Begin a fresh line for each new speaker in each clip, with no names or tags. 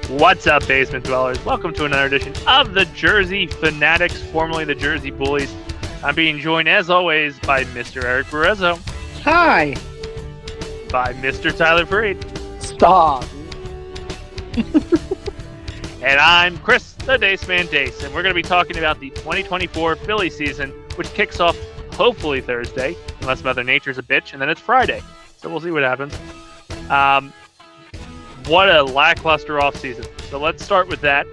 What's up, basement dwellers? Welcome to another edition of the Jersey Phanatics, formerly the Jersey Bullies. I'm being joined, as always, by Mr. Erik Burruezo.
Hi.
By Mr. Tyler Fried.
Stop.
And I'm Chris, the Dace Man Dace, and we're going to be talking about the 2024 Philly season, which kicks off hopefully Thursday, unless Mother Nature's a bitch, and then it's Friday. So we'll see what happens. What a lackluster offseason. So let's start with that.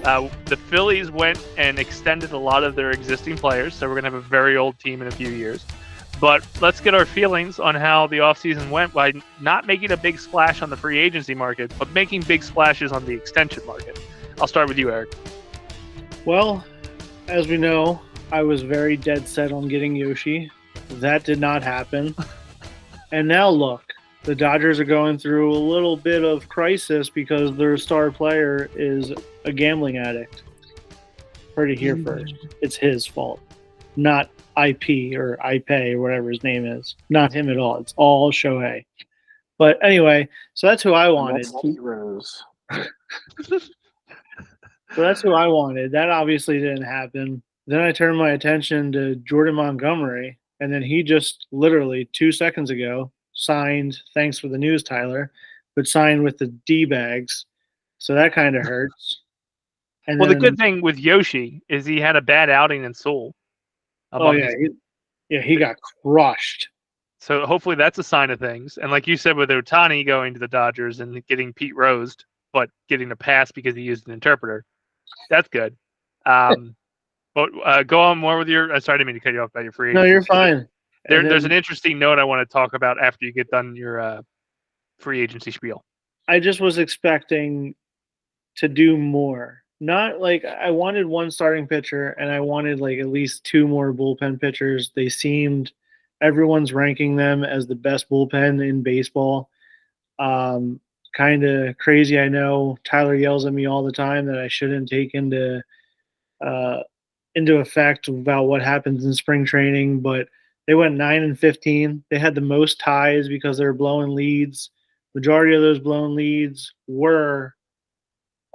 The Phillies went and extended a lot of their existing players, so we're going to have a very old team in a few years. But let's get our feelings on how the offseason went by not making a big splash on the free agency market, but making big splashes on the extension market. I'll start with you, Erik.
Well, as we know, I was very dead set on getting Yoshi. That did not happen. And now look. The Dodgers are going through a little bit of crisis because their star player is a gambling addict. Heard it here first. It's his fault, not IP or iPay or whatever his name is. Not him at all. It's all Shohei. But anyway, so that's who I wanted.
That's Heat Rose.
So that's who I wanted. That obviously didn't happen. Then I turned my attention to Jordan Montgomery, and then he just literally 2 seconds ago signed, thanks for the news, Tyler, but signed with the D-bags. So that kind of hurts.
And the good thing with Yoshi is he had a bad outing in Seoul.
He got crushed.
So hopefully that's a sign of things. And like you said, with Ohtani going to the Dodgers and getting Pete Rosed, but getting a pass because he used an interpreter, that's good. But go on more with your. Sorry, I didn't mean to cut you off by your free agency.
No, you're fine.
There's an interesting note I want to talk about after you get done your free agency spiel.
I just was expecting to do more. Not like I wanted one starting pitcher and I wanted like at least two more bullpen pitchers. They seemed everyone's ranking them as the best bullpen in baseball. Kind of crazy. I know Tyler yells at me all the time that I shouldn't take into effect about what happens in spring training, but they went 9-15. They had the most ties because they were blowing leads. Majority of those blown leads were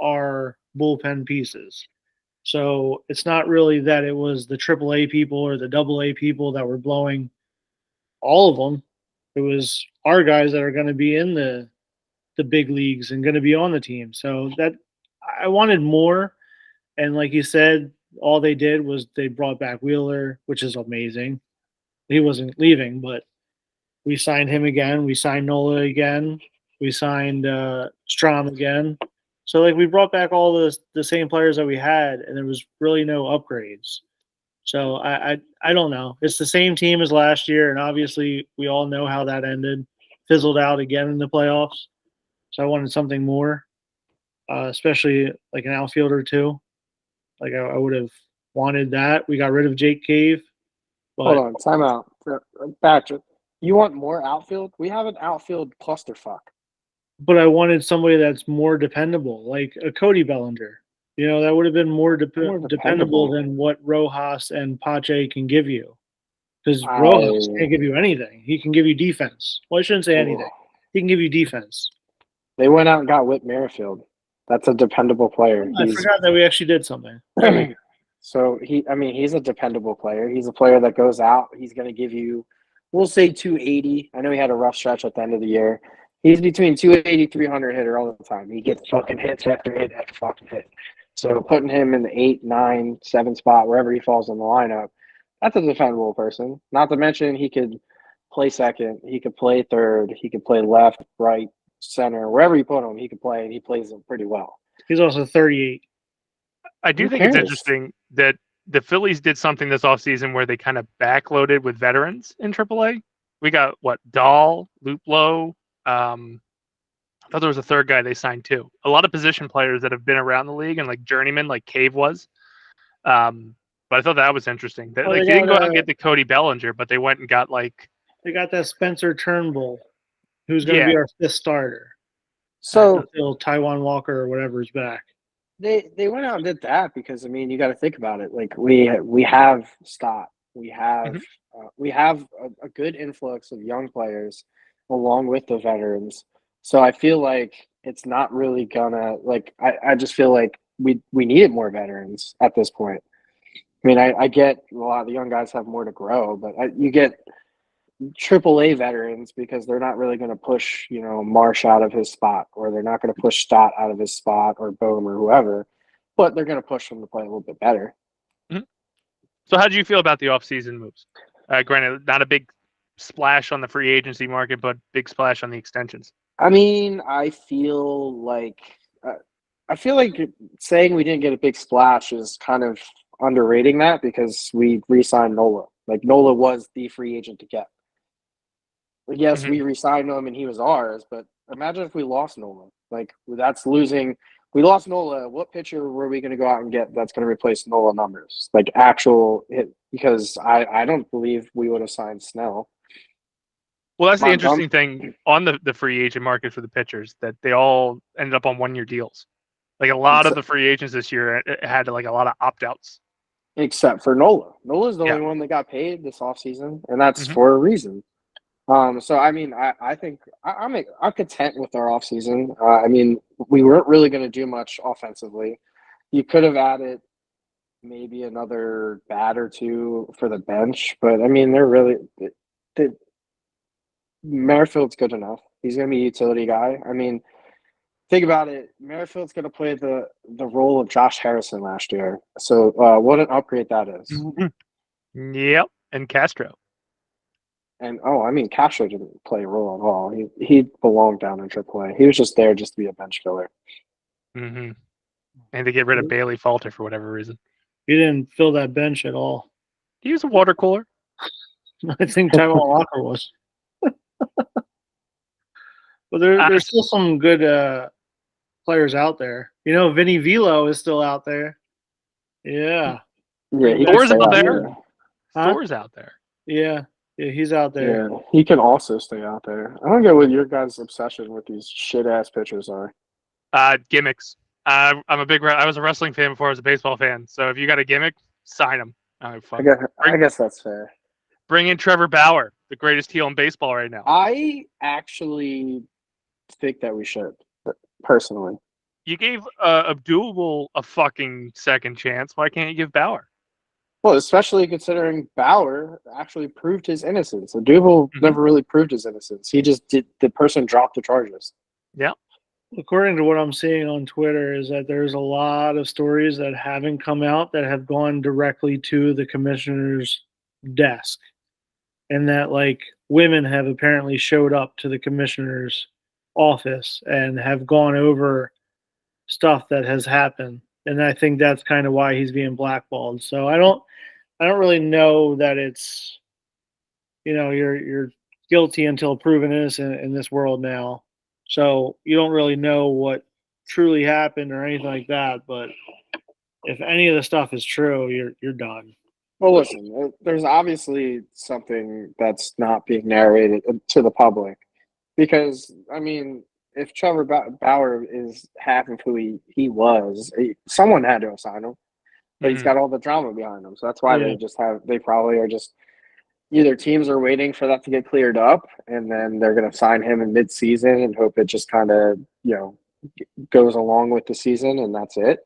our bullpen pieces. So it's not really that it was the AAA people or the AA people that were blowing all of them. It was our guys that are going to be in the big leagues and going to be on the team. So that I wanted more. And like you said, all they did was they brought back Wheeler, which is amazing. He wasn't leaving, but we signed him again. We signed Nola again. We signed Strom again. So like we brought back all the same players that we had, and there was really no upgrades. So I don't know. It's the same team as last year, and obviously we all know how that ended. Fizzled out again in the playoffs. So I wanted something more, especially like an outfielder too. Like I would have wanted that. We got rid of Jake Cave.
Hold on, time out. Patrick, you want more outfield? We have an outfield clusterfuck.
But I wanted somebody that's more dependable, like a Cody Bellinger. You know, that would have been more dependable than what Rojas and Pache can give you. Because Rojas can't give you anything. He can give you defense. Well, I shouldn't say anything. He can give you defense.
They went out and got Whit Merrifield. That's a dependable player.
I forgot that we actually did something.
So he's a dependable player. He's a player that goes out. He's going to give you, we'll say 280. I know he had a rough stretch at the end of the year. He's between 280, 300 hitter all the time. He gets fucking hits after hit after fucking hit. So putting him in the 8, 9, 7 spot, wherever he falls in the lineup, that's a defendable person. Not to mention he could play second. He could play third. He could play left, right, center. Wherever you put him, he could play, and he plays them pretty well.
He's also 38.
I do think it's interesting that the Phillies did something this offseason where they kind of backloaded with veterans in AAA. We got, Dahl, Luplow. I thought there was a third guy they signed too. A lot of position players that have been around the league and like journeyman, like Cave was. But I thought that was interesting. They didn't go out and get the Cody Bellinger, but they went and got
they got that Spencer Turnbull, who's going to be our fifth starter.
So
until Taiwan Walker or whatever is back.
They went out and did that because you got to think about it. Like we have Stott, we have a good influx of young players along with the veterans. So I feel like it's not really gonna I just feel like we needed more veterans at this point. I mean, I get a lot of the young guys have more to grow, but you get AAA veterans because they're not really going to push, Marsh out of his spot, or they're not going to push Stott out of his spot, or Bohm or whoever, but they're going to push him to play a little bit better.
Mm-hmm. So how do you feel about the offseason moves? Granted, not a big splash on the free agency market, but big splash on the extensions.
I mean, I feel like saying we didn't get a big splash is kind of underrating that, because we re-signed Nola. Like, Nola was the free agent to get. Yes, we re-signed him and he was ours, but imagine if we lost Nola. Like, that's losing. We lost Nola. What pitcher were we going to go out and get that's going to replace Nola numbers? Like, actual hit, because I don't believe we would have signed Snell.
Well, that's the interesting thing on the free agent market for the pitchers, that they all ended up on 1-year deals. Like, a lot of the free agents this year had like a lot of opt-outs.
Except for Nola. Nola's the only one that got paid this offseason, and that's for a reason. So I mean, I think I'm content with our offseason. I mean, we weren't really going to do much offensively. You could have added maybe another bat or two for the bench, but I mean, Merrifield's good enough. He's going to be a utility guy. I mean, think about it. Merrifield's going to play the role of Josh Harrison last year. So what an upgrade that is.
Yep, and Castro.
And I mean, Castro didn't play a role at all. He belonged down in AAA. He was just there just to be a bench filler.
Mm-hmm. And to get rid of Bailey Falter for whatever reason.
He didn't fill that bench at all.
He was a water cooler.
I think Tyrell Walker was. But there's still some good players out there. Vinny Velo is still out there. Yeah.
Yeah,
Thor's out there. Thor's out there.
Yeah. Yeah, he's out there.
Yeah, he can also stay out there. I don't get what your guys' obsession with these shit-ass pitchers are.
Gimmicks. I was a wrestling fan before I was a baseball fan. So if you got a gimmick, sign him.
I guess that's fair.
Bring in Trevor Bauer, the greatest heel in baseball right now.
I actually think that we should, personally.
You gave Abdul a fucking second chance. Why can't you give Bauer?
Well, especially considering Bauer actually proved his innocence. Abdul never really proved his innocence. He just did. The person dropped the charges.
Yeah.
According to what I'm seeing on Twitter, is that there's a lot of stories that haven't come out that have gone directly to the commissioner's desk, and that women have apparently showed up to the commissioner's office and have gone over stuff that has happened. And I think that's kind of why he's being blackballed. So I don't really know that it's, you're guilty until proven innocent in this world now. So you don't really know what truly happened or anything like that. But if any of the stuff is true, you're done.
Well, listen, there's obviously something that's not being narrated to the public, because, I mean, if Trevor Bauer is half of who he was, someone had to assign him. But he's got all the drama behind him. So that's why they probably are just either teams are waiting for that to get cleared up, and then they're going to sign him in mid-season and hope it just kind of, goes along with the season, and that's it.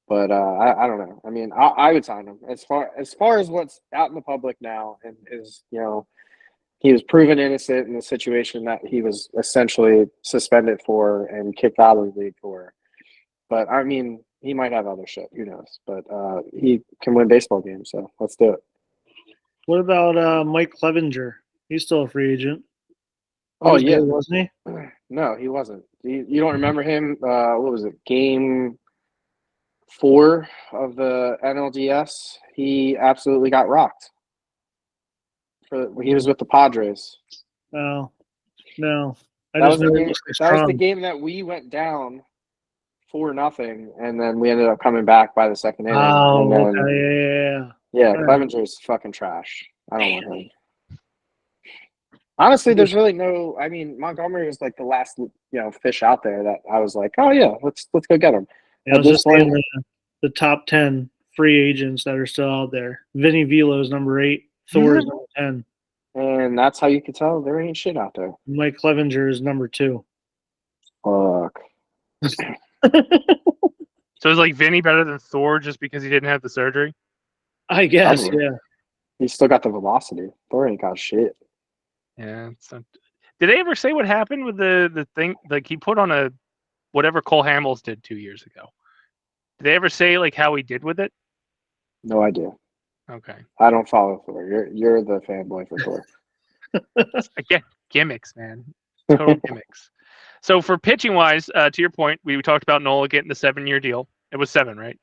But I don't know. I mean, I would sign him. As far as what's out in the public now, and is, he was proven innocent in the situation that he was essentially suspended for and kicked out of the league for. But, I mean, he might have other shit. Who knows? But he can win baseball games, so let's do it.
What about Mike Clevenger? He's still a free agent.
Yeah.
Wasn't he?
No, he wasn't. You don't remember him? What was it? Game 4 of the NLDS? He absolutely got rocked. He was with the Padres.
Oh, no.
That was the game that we went down 4-0, and then we ended up coming back by the second inning.
Oh,
and then,
okay,
yeah. Clevenger's fucking trash. I don't want him. Honestly, there's really no. I mean, Montgomery was like the last, fish out there that I was like, oh yeah, let's go get him.
I was just saying the top 10 free agents that are still out there. Vinny Velo's number 8. Thor is number 10.
And that's how you can tell there ain't shit out there.
Mike Clevenger is number 2.
Fuck.
So is like Vinny better than Thor just because he didn't have the surgery?
I guess,
Probably.
yeah.
He's still got the velocity. Thor ain't got shit.
Yeah. Did they ever say what happened with the thing? Like he put on a whatever Cole Hamels did 2 years ago. Did they ever say like how he did with it?
No idea.
Okay.
I don't follow Thor. You're the fanboy for Thor.
Again, gimmicks, man. Total gimmicks. So for pitching wise, to your point, we talked about Nola getting the 7-year deal. It was 7, right?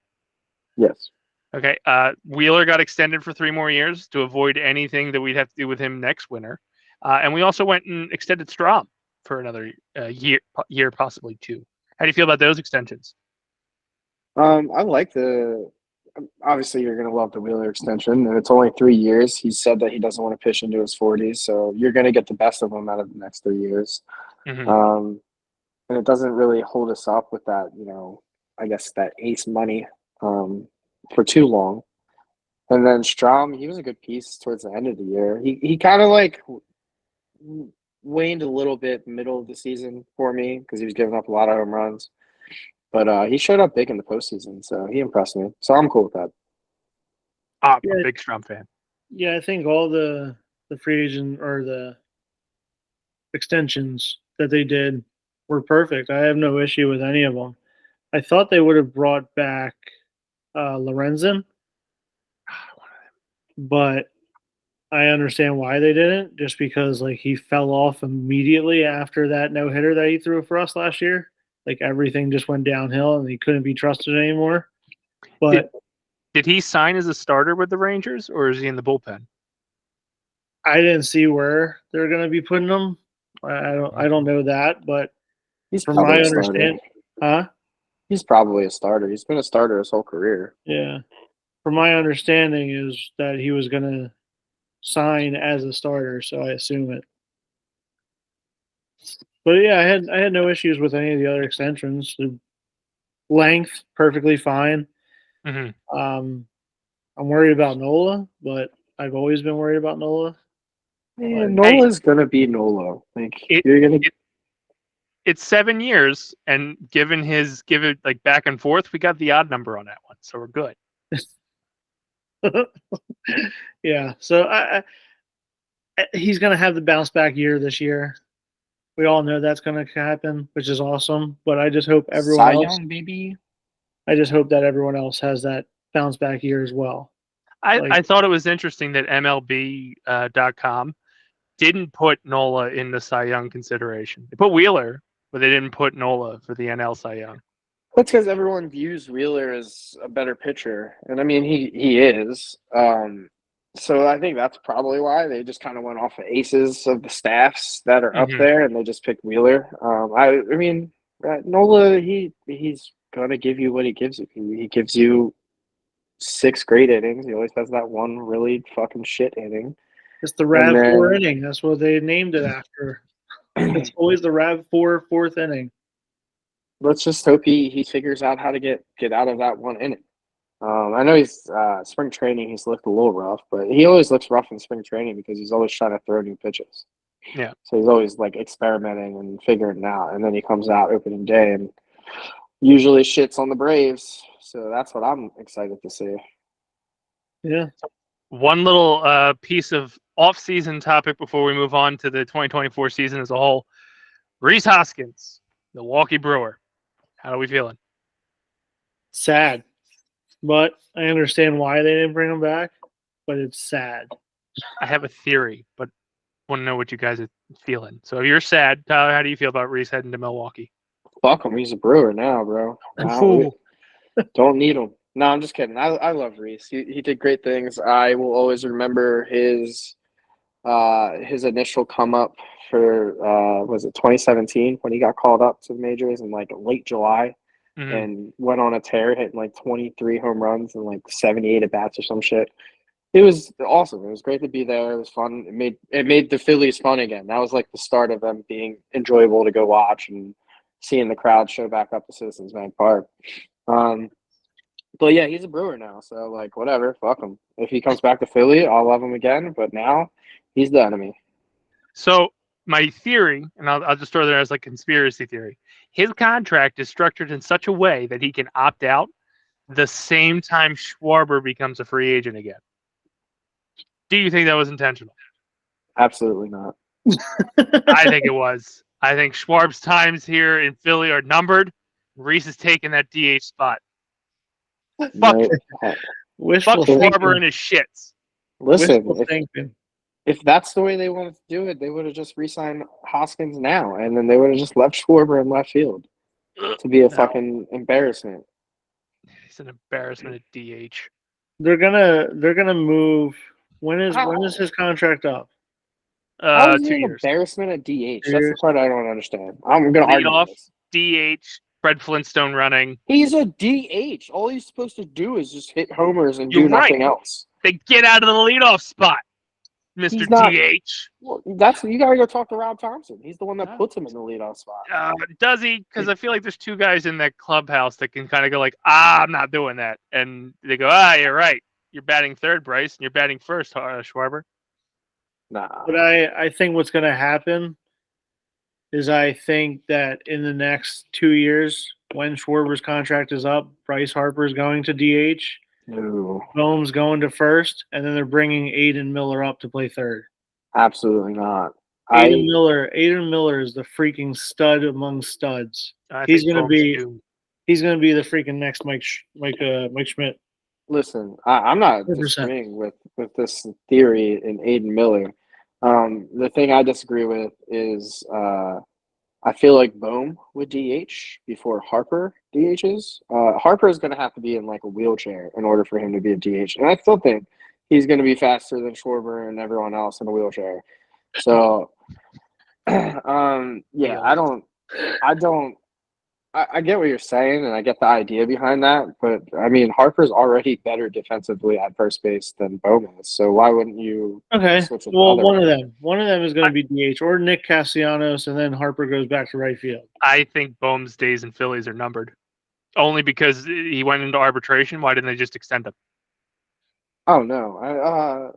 Yes.
Okay. Wheeler got extended for 3 more years to avoid anything that we'd have to do with him next winter. And we also went and extended Strom for another year, possibly 2. How do you feel about those extensions?
I like the. Obviously, you're gonna love the Wheeler extension, and it's only 3 years. He said that he doesn't want to pitch into his 40s, so you're gonna get the best of him out of the next 3 years.
Mm-hmm.
And it doesn't really hold us up with that, I guess that ace money for too long. And then Strom, he was a good piece towards the end of the year. He kind of like waned a little bit middle of the season for me because he was giving up a lot of home runs. But he showed up big in the postseason, so he impressed me. So I'm cool with that.
I'm a big Strom fan.
Yeah, I think all the free agent or the extensions that they did were perfect. I have no issue with any of them. I thought they would have brought back Lorenzen, but I understand why they didn't. Just because like he fell off immediately after that no hitter that he threw for us last year. Like everything just went downhill and he couldn't be trusted anymore. But
did he sign as a starter with the Rangers or is he in the bullpen?
I didn't see where they're going to be putting him. I don't know that, but
He's
from
probably
my
a starter.
understanding,
He's probably a starter. He's been a starter his whole career.
Yeah. From my understanding is that he was going to sign as a starter, so I assume it. But yeah, I had no issues with any of the other extensions. The length, perfectly fine.
Mm-hmm.
I'm worried about Nola, but I've always been worried about Nola.
Man, Nola's gonna be Nola. Like you're gonna.
It's 7 years, and given like back and forth, we got the odd number on that one, so we're good.
Yeah, so he's going to have the bounce back year this year. We all know that's going to happen, which is awesome. But I just hope everyone
Cy
else,
Young, baby.
I just hope that everyone else has that bounce back year as well.
I thought it was interesting that MLB.com didn't put Nola in the Cy Young consideration. They put Wheeler, but they didn't put Nola for the NL Cy Young.
That's because everyone views Wheeler as a better pitcher, and I mean he is. So I think that's probably why they just kind of went off the aces of the staffs that are up there, and they just picked Wheeler. I mean Nola, he's gonna give you what he gives you. He gives you 6 great innings. He always has that one really fucking shit inning.
It's the RAV4 inning. That's what they named it after. It's always the RAV4 fourth inning.
Let's just hope he figures out how to get out of that one inning. I know he's spring training. He's looked a little rough, but he always looks rough in spring training because he's always trying to throw new pitches.
Yeah.
So he's always like experimenting and figuring it out, and then he comes out opening day and usually shits on the Braves. So that's what I'm excited to see.
Yeah.
One little piece of off-season topic before we move on to the 2024 season as a whole. Rhys Hoskins, Milwaukee Brewer. How are we feeling?
Sad. But I understand why they didn't bring him back, but it's sad.
I have a theory, but want to know what you guys are feeling. So if you're sad, Tyler, how do you feel about Rhys heading to Milwaukee?
Fuck him. He's a Brewer now, bro. Don't need him. No, I'm just kidding. I love Rhys. He did great things. I will always remember his initial come up for was it 2017 when he got called up to the majors in like late July and went on a tear, hitting like 23 home runs and like 78 at bats or some shit. It was awesome. It was great to be there. It was fun. It made the Phillies fun again. That was like the start of them being enjoyable to go watch and seeing the crowd show back up to Citizens Bank Park. But yeah, he's a Brewer now, so like whatever, fuck him. If he comes back to Philly, I'll love him again. But now he's the enemy.
So my theory, and I'll just throw there as like conspiracy theory. His contract is structured in such a way that he can opt out the same time Schwarber becomes a free agent again. Do you think that was intentional?
Absolutely not.
I think it was. I think Schwarb's times here in Philly are numbered. Reese is taking that DH spot. Fuck,
Right.
fuck
Wishful
Schwarber
thinking.
and his shits.
Listen,
Wishful thinking.
if that's the way they wanted to do it, they would have just re-signed Hoskins now, and then they would have just left Schwarber in left field to be a fucking embarrassment.
He's an embarrassment at DH.
They're gonna move. When is his contract up?
How is he
2
an
years.
embarrassment at DH? That's the part I don't understand. I'm gonna
Lead
argue
off,
this.
DH, Fred Flintstone running.
He's a DH. All he's supposed to do is just hit homers and
You're
do nothing
right.
else.
They get out of the leadoff spot, Mr.
He's not-
DH.
Well, you gotta go talk to Rob Thompson. He's the one that puts him in the leadoff spot.
Does he? Because I feel like there's two guys in that clubhouse that can kind of go like, I'm not doing that. And they go, you're right. You're batting third, Bryce, and you're batting first, Schwarber.
Nah.
But I think what's gonna happen is I think that in the next 2 years, when Schwarber's contract is up, Bryce Harper's going to DH,
No.
Bohm's going to first, and then they're bringing Aiden Miller up to play third.
Absolutely not.
Aiden Miller is the freaking stud among studs. He's gonna be the freaking next Mike Schmidt.
Listen, I'm not
100%.
disagreeing with this theory in Aiden Miller. The thing I disagree with is I feel like Bohm would DH before Harper DHs. Harper is going to have to be in like a wheelchair in order for him to be a DH, and I still think he's going to be faster than Schwarber and everyone else in a wheelchair. So, yeah, I get what you're saying, and I get the idea behind that. But I mean, Harper's already better defensively at first base than Bohm is. So why wouldn't you?
Okay.
Switch with
Well,
the other
one of them is going to be DH or Nick Castellanos, and then Harper goes back to right field.
I think Bohm's days in Phillies are numbered. Only because he went into arbitration. Why didn't they just extend him?
Oh no!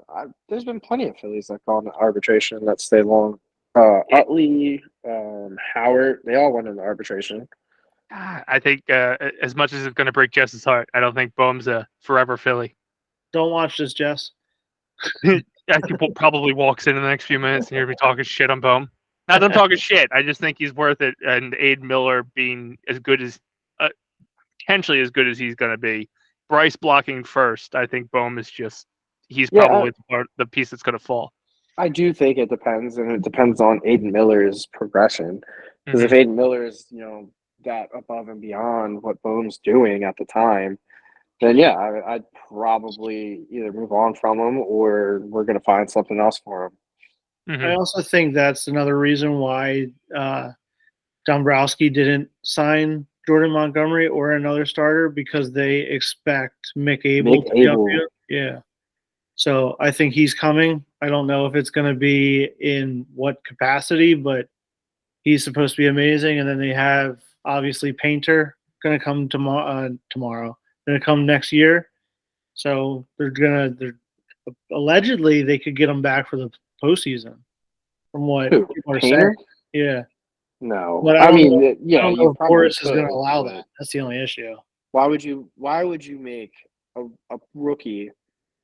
There's been plenty of Phillies that gone to arbitration that stay long. Utley, Howard, they all went into arbitration.
I think as much as it's going to break Jess's heart, I don't think Bohm's a forever Philly.
Don't watch this, Jess.
I think he probably walks in the next few minutes and hear me talking shit on Bohm. Not that I'm talking shit. I just think he's worth it. And Aiden Miller being as good as potentially as good as he's going to be. Bryce blocking first. I think Bohm is he's probably the piece that's going to fall.
I do think it depends, and it depends on Aiden Miller's progression. Because if Aiden Miller is, that above and beyond what Bohm's doing at the time, then yeah, I'd probably either move on from him or we're going to find something else for him.
I also think that's another reason why Dombrowski didn't sign Jordan Montgomery or another starter, because they expect Mick Abel to be up here. Yeah. So I think he's coming. I don't know if it's going to be in what capacity, but he's supposed to be amazing. And then they have obviously Painter going to come tomorrow. Going to come next year. So they're allegedly they could get him back for the postseason. From what people are saying. Yeah.
No,
but
I mean,
I don't know if Boris is going to allow that. That's the only issue.
Why would you make a rookie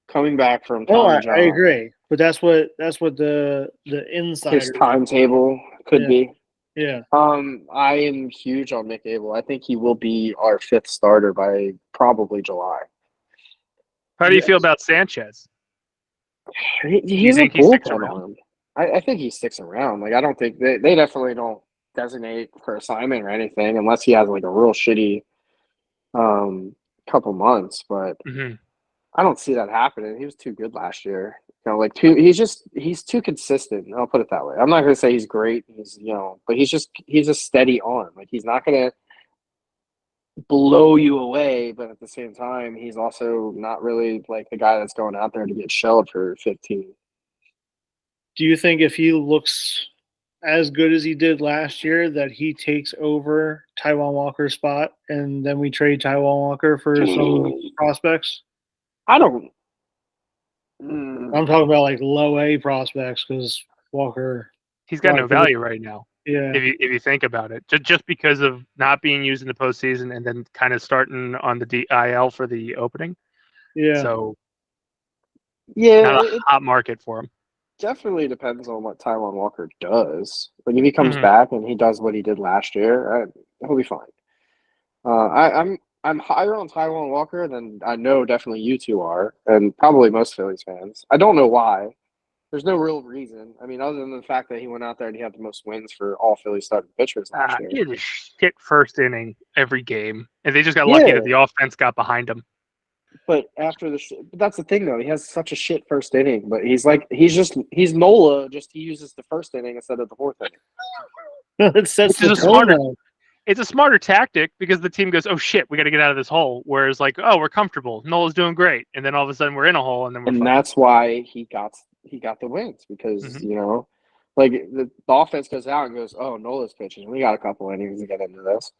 coming back from?
I agree, but that's what the insider
his timetable could be.
Yeah.
I am huge on Mick Abel. I think he will be our fifth starter by probably July.
How do you feel about Sanchez?
He's a bullpen arm. I think he sticks around. Like, I don't think they definitely don't designate for assignment or anything unless he has like a real shitty couple months. But I don't see that happening. He was too good last year. He's too consistent. I'll put it that way. I'm not going to say he's great. But he's a steady arm. Like, he's not going to blow you away, but at the same time, he's also not really like the guy that's going out there to get shelled for 15.
Do you think if he looks as good as he did last year that he takes over Taijuan Walker's spot and then we trade Taijuan Walker for some prospects?
I don't.
I'm talking about like low A prospects because Walker.
he's got no value right now.
Yeah.
If you think about it, just because of not being used in the postseason and then kind of starting on the DIL for the opening.
Yeah.
So
Yeah,
not a
it
hot market for him.
definitely depends on what Taijuan Walker does. Like if he comes
Mhm.
back and he does what he did last year, he'll be fine. I'm higher on Taijuan Walker than I know definitely you two are, and probably most Phillies fans. I don't know why. There's no real reason. I mean, other than the fact that he went out there and he had the most wins for all Phillies starting pitchers last year.
He had a shit first inning every game, and they just got
Yeah.
lucky that the offense got behind him.
But after but that's the thing though. He has such a shit first inning, but he's Nola. Just he uses the first inning instead of the fourth inning.
It sets
Which is
the
a smarter.
tone, though.
It's a smarter tactic because the team goes, "Oh shit, we got to get out of this hole." Whereas like, "Oh, we're comfortable. Nola's doing great," and then all of a sudden we're in a hole, and then we're
And
fucked.
that's why he got the wins because
Mhm.
like the offense goes out and goes, oh, Nola's pitching. We got a couple innings to get into this,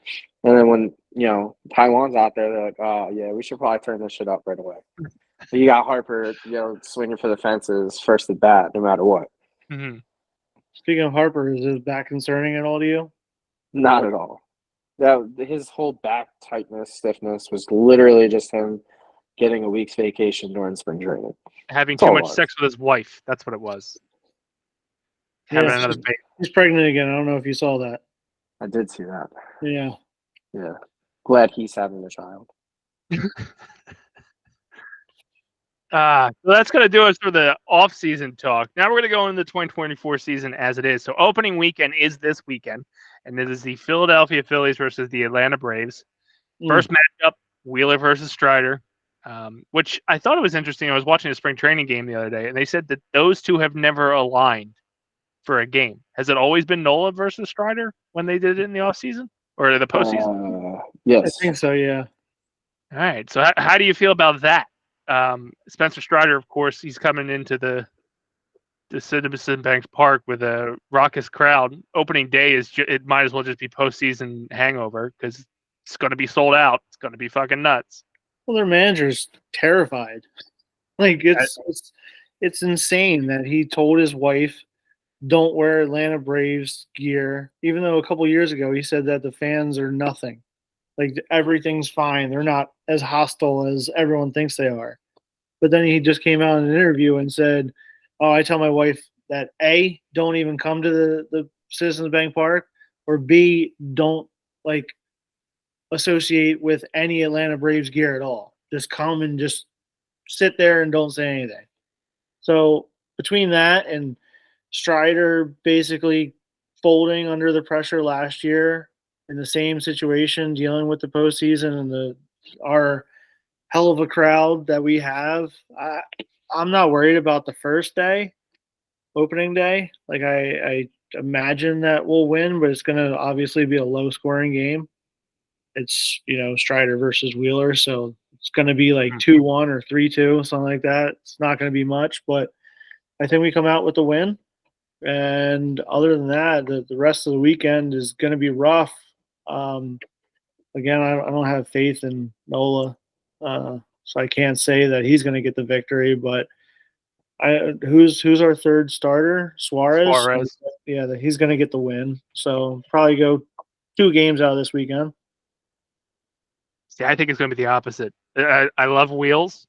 and then when Taiwan's out there, they're like, oh yeah, we should probably turn this shit up right away. But you got Harper, swinging for the fences first at bat, no matter what.
Mm-hmm.
Speaking of Harper, is his back concerning at all to you?
Not at all. His whole back tightness, stiffness was literally just him getting a week's vacation during spring training.
Having
That's
too
all it
much
was.
sex with his wife. That's what it was.
Yeah,
Having another baby.
she's pregnant again. I don't know if you saw that.
I did see that.
Yeah.
Yeah. Glad he's having a child.
So that's going to do us for the off-season talk. Now we're going to go into the 2024 season as it is. So opening weekend is this weekend, and it is the Philadelphia Phillies versus the Atlanta Braves. First matchup, Wheeler versus Strider, which I thought it was interesting. I was watching a spring training game the other day, and they said that those two have never aligned for a game. Has it always been Nola versus Strider when they did it in the offseason or the postseason?
Yes.
I think so, yeah.
All right. So how do you feel about that? Spencer Strider, of course, he's coming into the Citizen Bank Park with a raucous crowd. Opening day it might as well just be postseason hangover because it's going to be sold out. It's going to be fucking nuts.
Well, their manager's terrified. Like it's insane that he told his wife, "Don't wear Atlanta Braves gear," even though a couple years ago he said that the fans are nothing. Like everything's fine. They're not as hostile as everyone thinks they are. But then he just came out in an interview and said, "Oh, I tell my wife that A, don't even come to the Citizens Bank Park, or B, don't like associate with any Atlanta Braves gear at all. Just come and just sit there and don't say anything." So between that and Strider basically folding under the pressure last year in the same situation, dealing with the postseason and our hell of a crowd that we have, I'm not worried about the first day, opening day. Like I imagine that we'll win, but it's going to obviously be a low scoring game. It's Strider versus Wheeler, so it's going to be like 2-1 or 3-2, something like that. It's not going to be much, but I think we come out with the win. And other than that, the rest of the weekend is going to be rough. Again, I don't have faith in Nola, so I can't say that he's going to get the victory. But who's our third starter? Suarez. Yeah, he's going to get the win. So probably go 2 games out of this weekend.
See, I think it's going to be the opposite. I love Wheels,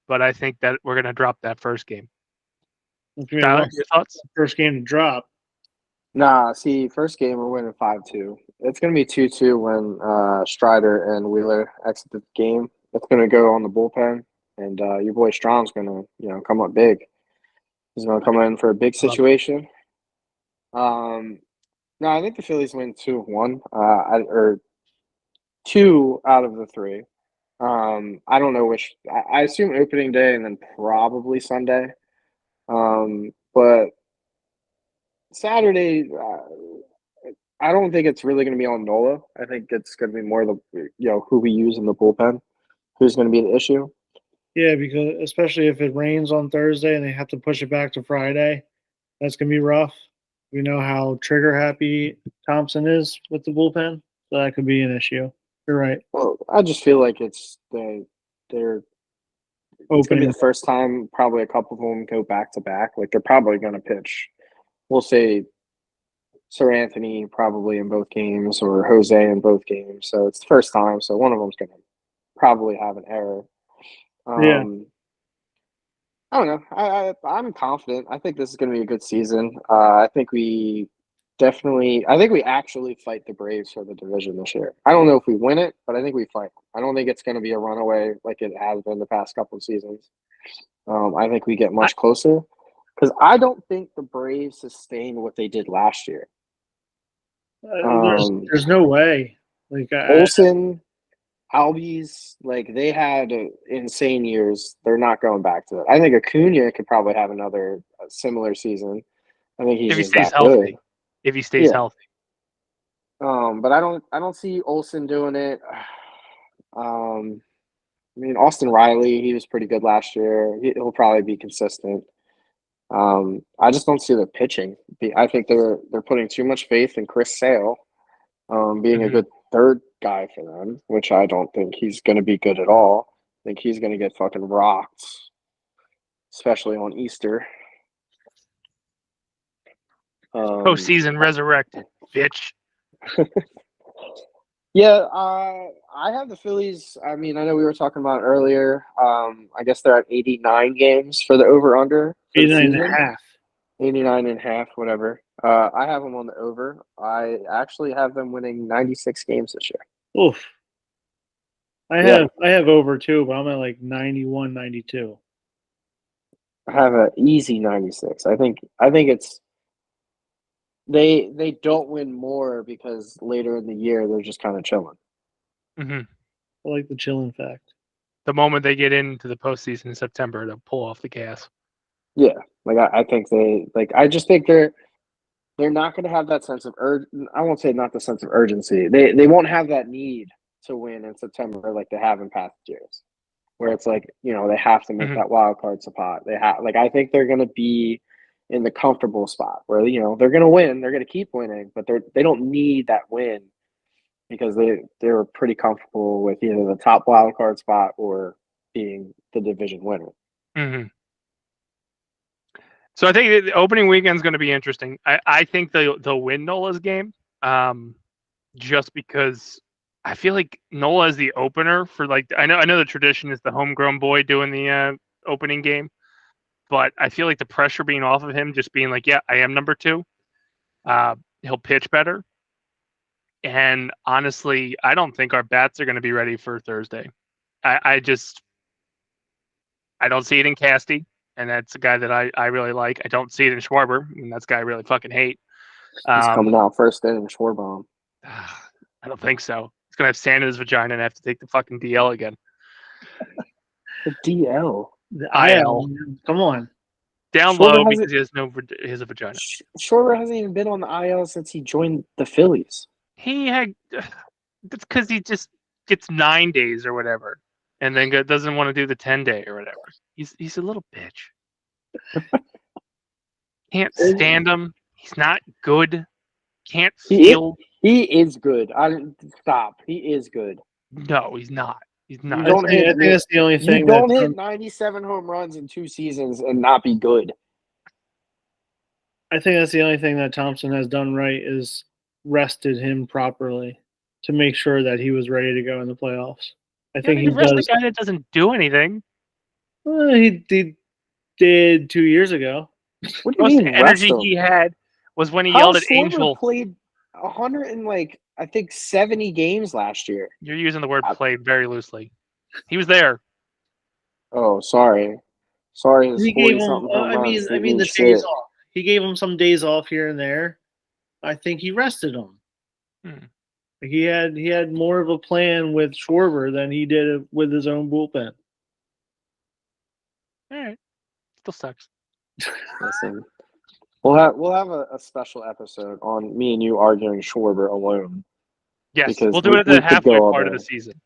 but I think that we're going to drop that first game. Tyler, your thoughts?
First game to drop.
Nah, see, first game we're winning 5-2. It's going to be 2-2 when Strider and Wheeler exit the game. It's going to go on the bullpen, and your boy Strom's going to, come up big. He's going to come in for a big situation. No, I think the Phillies win 2-1, or 2 out of the 3. I don't know which. I assume opening day and then probably Sunday. But Saturday, I don't think it's really going to be on Nola. I think it's going to be more who we use in the bullpen, who's going to be the issue.
Yeah, because especially if it rains on Thursday and they have to push it back to Friday, that's going to be rough. We know how trigger happy Thompson is with the bullpen, so that could be an issue. You're right.
Well, I just feel like it's going to be the first time probably a couple of them go back to back. Like they're probably going to pitch, we'll say Sir Anthony probably in both games or Jose in both games. So it's the first time. So one of them's going to probably have an error.
Yeah.
I don't know. I'm confident. I think this is going to be a good season. I think we actually fight the Braves for the division this year. I don't know if we win it, but I think we fight. I don't think it's going to be a runaway like it has been the past couple of seasons. I think we get much closer because I don't think the Braves sustain what they did last year.
There's no way. Like
Olsen, Albies, like they had insane years. They're not going back to it. I think Acuna could probably have another similar season. I think he's
if he
just
stays
that
healthy.
good.
If he stays healthy.
But I don't see Olsen doing it. I mean, Austin Riley, he was pretty good last year. He'll probably be consistent. I just don't see the pitching. I think they're putting too much faith in Chris Sale, being a good third guy for them, which I don't think he's going to be good at all. I think he's going to get fucking rocked, especially on Easter.
Postseason resurrected, bitch.
Yeah, I have the Phillies. I mean, I know we were talking about it earlier. I guess they're at 89 games for the over-under.
89 and a half.
89 and a half, whatever. I have them on the over. I actually have them winning 96 games this year.
Oof. I have over too, but I'm at like 91, 92.
I have an easy 96. I think it's they don't win more because later in the year they're just kind of chilling.
Mm-hmm.
I like the chilling fact.
The moment they get into the postseason in September, they'll pull off the gas.
Yeah, like I think I just think they're not going to have that sense of I won't say not the sense of urgency. They won't have that need to win in September like they have in past years, where it's like they have to make that wild card spot. They have I think they're going to be in the comfortable spot where they're going to win, they're going to keep winning, but they don't need that win because they're pretty comfortable with either the top wild card spot or being the division winner.
Mm-hmm. So I think the opening weekend is going to be interesting. I think they'll win Nola's game, just because I feel like Nola is the opener for I know the tradition is the homegrown boy doing the opening game, but I feel like the pressure being off of him, just being like, yeah, I am number 2. He'll pitch better, and honestly, I don't think our bats are going to be ready for Thursday. I don't see it in Casty. And that's a guy that I really like. I don't see it in Schwarber. And that's a guy I really fucking hate.
He's coming out first inning, Schwarber.
I don't think so. He's going to have sand in his vagina and have to take the fucking DL again.
The DL?
The IL. Come on.
Down
Schwarber
low because he has a vagina.
Schwarber hasn't even been on the IL since he joined the Phillies.
That's because he just gets 9 days or whatever. And then doesn't want to do the 10-day or whatever. He's a little bitch. Can't stand him. He's not good. Can't field.
He is good. Stop. He is good.
No, he's not. He's not.
I think that's the only thing.
You don't hit 97 home runs in 2 seasons and not be good.
I think that's the only thing that Thompson has done right is rested him properly to make sure that he was ready to go in the playoffs. I think he does.
The guy that doesn't do anything.
He did 2 years ago.
What do you mean?
Energy he had was when he yelled at Angel.
Played 100 and I think 70 games last year.
You're using the word "played" very loosely. He was there.
Oh, sorry.
He gave him. I mean the days off. He gave him some days off here and there. I think he rested him. He had more of a plan with Schwarber than he did with his own bullpen.
All right, still sucks.
Listen, we'll have a special episode on me and you arguing Schwarber alone.
Yes, we'll do it at the halfway part of the season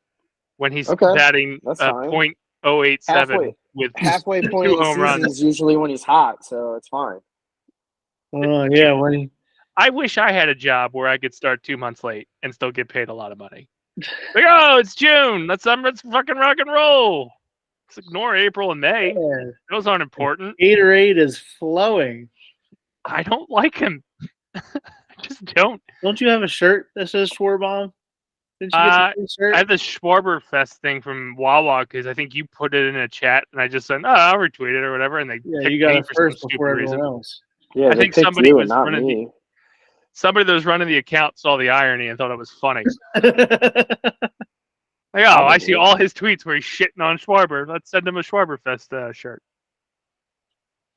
when he's batting .087 with
halfway point
2
of the
home
season
runs.
is usually when he's hot, so it's fine.
I wish I had a job where I could start 2 months late and still get paid a lot of money. It's June. Let's fucking rock and roll. Let's ignore April and May. Yeah. Those aren't important.
Gatorade is flowing.
I don't like him. I Just don't.
Don't you have a shirt that says Schwarbomb? Didn't you get the shirt?
I have the Schwarber Fest thing from Wawa because I think you put it in a chat, and I just said, "Oh, I'll retweet it or whatever," and they picked
you got
me
it
for some
first before
stupid reason.
everyone else.
Yeah,
I
they
think
picked
somebody
you and
was
not
running
me.
somebody that was running the account saw the irony and thought it was funny. Like, I see
Probably.
all his tweets where he's shitting on Schwarber. Let's send him a Schwarber Fest shirt.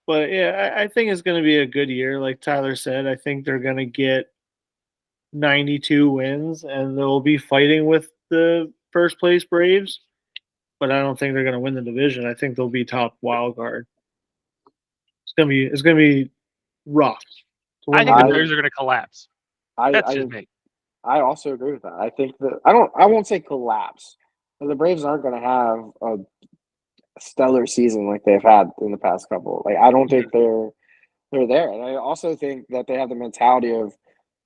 But yeah, I think it's going to be a good year. Like Tyler said, I think they're going to get 92 wins and they'll be fighting with the first place Braves. But I don't think they're going to win the division. I think they'll be top wild card. It's going to be rough.
I think the Braves are going to collapse. That's just me.
I also agree with that. I think that I won't say collapse, but the Braves aren't going to have a stellar season like they've had in the past couple. Like I don't think they're there, and I also think that they have the mentality of,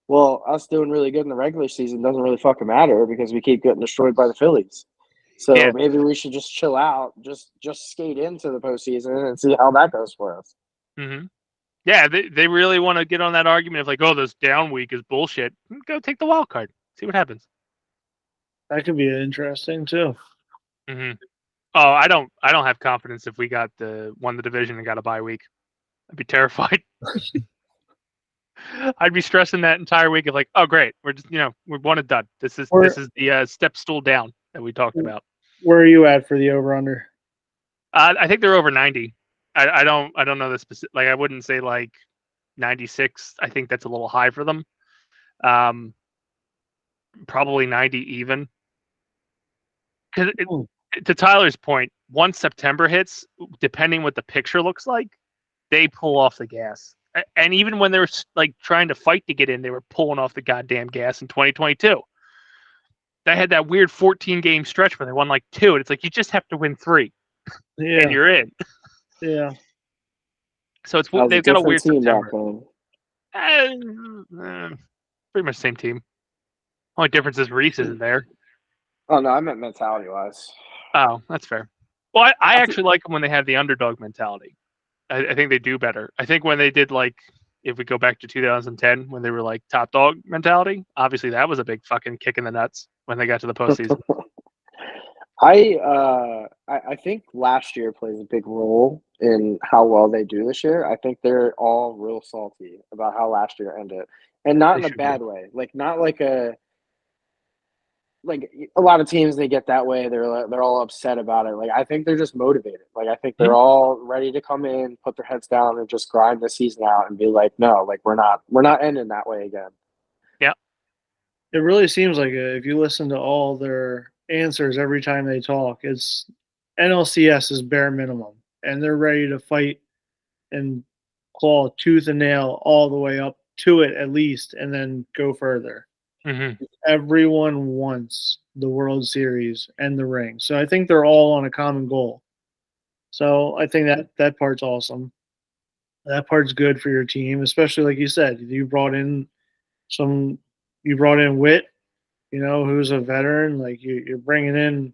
well, us doing really good in the regular season doesn't really fucking matter because we keep getting destroyed by the Phillies. So maybe we should just chill out, just skate into the postseason and see how that goes for us.
Mm-hmm. Yeah, they really want to get on that argument of like, oh, this down week is bullshit. Go take the wild card, see what happens.
That could be interesting too.
Mm-hmm. Oh, I don't have confidence if we won the division and got a bye week. I'd be terrified. I'd be stressing that entire week of like, oh great, we're just we won and done. This is the step stool down that we talked about.
Where are you at for the over under?
I think they're over 90. I don't know the specific. Like I wouldn't say like 96. I think that's a little high for them. Probably 90 even. Because to Tyler's point, once September hits, depending what the picture looks like, they pull off the gas. And even when they were like trying to fight to get in, they were pulling off the goddamn gas in 2022. They had that weird 14-game stretch where they won like 2, and it's like you just have to win 3, and you're in.
Yeah.
So they've got a weird September. Pretty much the same team. Only difference is Reese isn't there.
Oh no, I meant mentality-wise.
Oh, that's fair. Well, I actually like them when they have the underdog mentality. I think they do better. I think when they did like, if we go back to 2010 when they were like top dog mentality, obviously that was a big fucking kick in the nuts when they got to the postseason.
I think last year plays a big role in how well they do this year. I think they're all real salty about how last year ended, and not in a bad way. Like not like a lot of teams they get that way. They're all upset about it. Like I think they're just motivated. Like I think they're all ready to come in, put their heads down, and just grind the season out and be like, no, like we're not ending that way again.
Yeah,
it really seems like if you listen to all their answers every time they talk, it's NLCS is bare minimum, and they're ready to fight and claw tooth and nail all the way up to it at least, and then go further.
Mm-hmm.
Everyone wants the World Series and the ring, so I think they're all on a common goal. So I think that part's awesome. That part's good for your team, especially like you said, you brought in Witt, who's a veteran. Like you're bringing in,